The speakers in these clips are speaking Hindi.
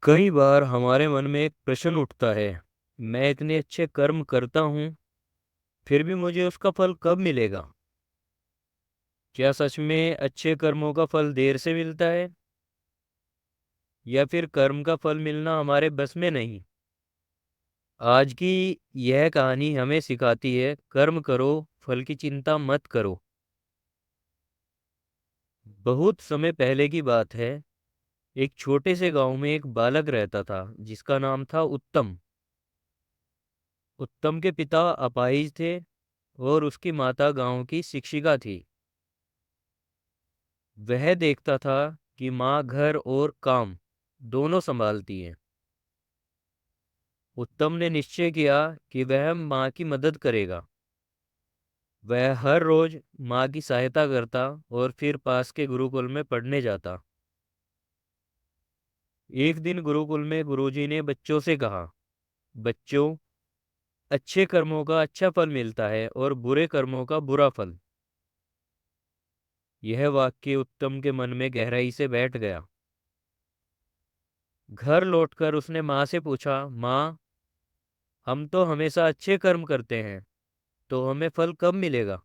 कई बार हमारे मन में एक प्रश्न उठता है। मैं इतने अच्छे कर्म करता हूँ, फिर भी मुझे उसका फल कब मिलेगा? क्या सच में अच्छे कर्मों का फल देर से मिलता है, या फिर कर्म का फल मिलना हमारे बस में नहीं? आज की यह कहानी हमें सिखाती है, कर्म करो, फल की चिंता मत करो। बहुत समय पहले की बात है। एक छोटे से गांव में एक बालक रहता था, जिसका नाम था उत्तम। उत्तम के पिता अपाहिज थे और उसकी माता गांव की शिक्षिका थी। वह देखता था कि माँ घर और काम दोनों संभालती है। उत्तम ने निश्चय किया कि वह माँ की मदद करेगा। वह हर रोज माँ की सहायता करता और फिर पास के गुरुकुल में पढ़ने जाता। एक दिन गुरुकुल में गुरुजी ने बच्चों से कहा, बच्चों, अच्छे कर्मों का अच्छा फल मिलता है और बुरे कर्मों का बुरा फल। यह वाक्य उत्तम के मन में गहराई से बैठ गया। घर लौटकर उसने माँ से पूछा, माँ, हम तो हमेशा अच्छे कर्म करते हैं, तो हमें फल कब मिलेगा?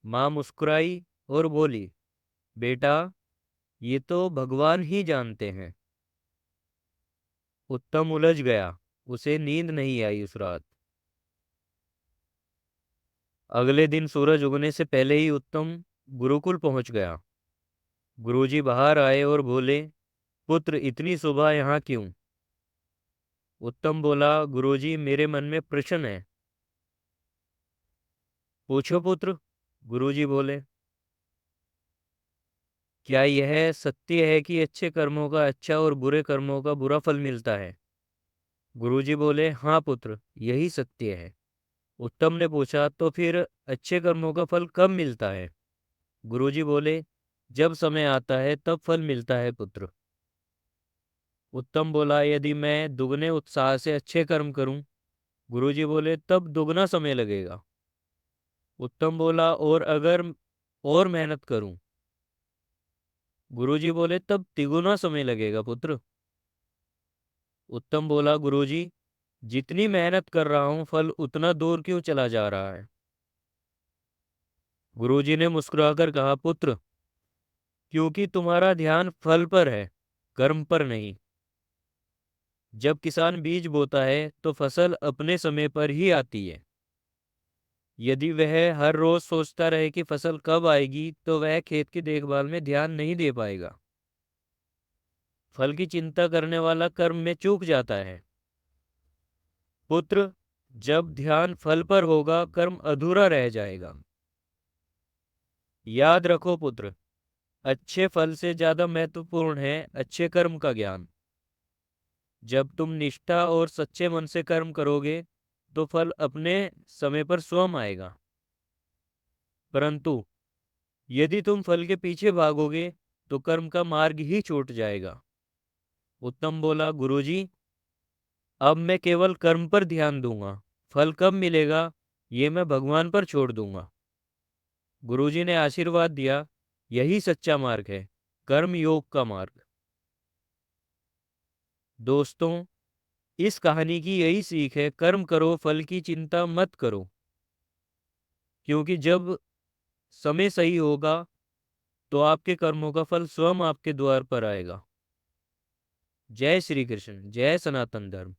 माँ मुस्कुराई और बोली, बेटा, ये तो भगवान ही जानते हैं। उत्तम उलझ गया। उसे नींद नहीं आई उस रात। अगले दिन सूरज उगने से पहले ही उत्तम गुरुकुल पहुंच गया। गुरुजी बाहर आए और बोले, पुत्र, इतनी सुबह यहाँ क्यों? उत्तम बोला, गुरुजी, मेरे मन में प्रश्न है। पूछो पुत्र, गुरुजी बोले। क्या यह सत्य है कि अच्छे कर्मों का अच्छा और बुरे कर्मों का बुरा फल मिलता है? गुरुजी बोले, हाँ पुत्र, यही सत्य है। उत्तम ने पूछा, तो फिर अच्छे कर्मों का फल कब मिलता है? गुरुजी बोले, जब समय आता है तब फल मिलता है पुत्र। उत्तम बोला, यदि मैं दुगने उत्साह से अच्छे कर्म करूं? गुरुजी बोले, तब दुगना समय लगेगा। उत्तम बोला, और अगर और मेहनत करूं? गुरुजी बोले, तब तिगुना समय लगेगा पुत्र। उत्तम बोला, गुरुजी, जितनी मेहनत कर रहा हूं, फल उतना दूर क्यों चला जा रहा है? गुरुजी ने मुस्कुराकर कहा, पुत्र, क्योंकि तुम्हारा ध्यान फल पर है, कर्म पर नहीं। जब किसान बीज बोता है तो फसल अपने समय पर ही आती है। यदि वह हर रोज सोचता रहे कि फसल कब आएगी, तो वह खेत की देखभाल में ध्यान नहीं दे पाएगा। फल की चिंता करने वाला कर्म में चूक जाता है। पुत्र, जब ध्यान फल पर होगा, कर्म अधूरा रह जाएगा। याद रखो पुत्र, अच्छे फल से ज्यादा महत्वपूर्ण है अच्छे कर्म का ज्ञान। जब तुम निष्ठा और सच्चे मन से कर्म करोगे, तो फल अपने समय पर स्वयं आएगा। परंतु यदि तुम फल के पीछे भागोगे, तो कर्म का मार्ग ही छूट जाएगा। उत्तम बोला, गुरुजी, अब मैं केवल कर्म पर ध्यान दूंगा। फल कब मिलेगा, ये मैं भगवान पर छोड़ दूंगा। गुरुजी ने आशीर्वाद दिया, यही सच्चा मार्ग है, कर्म योग का मार्ग। दोस्तों, इस कहानी की यही सीख है, कर्म करो, फल की चिंता मत करो। क्योंकि जब समय सही होगा, तो आपके कर्मों का फल स्वयं आपके द्वार पर आएगा। जय श्री कृष्ण, जय सनातन धर्म।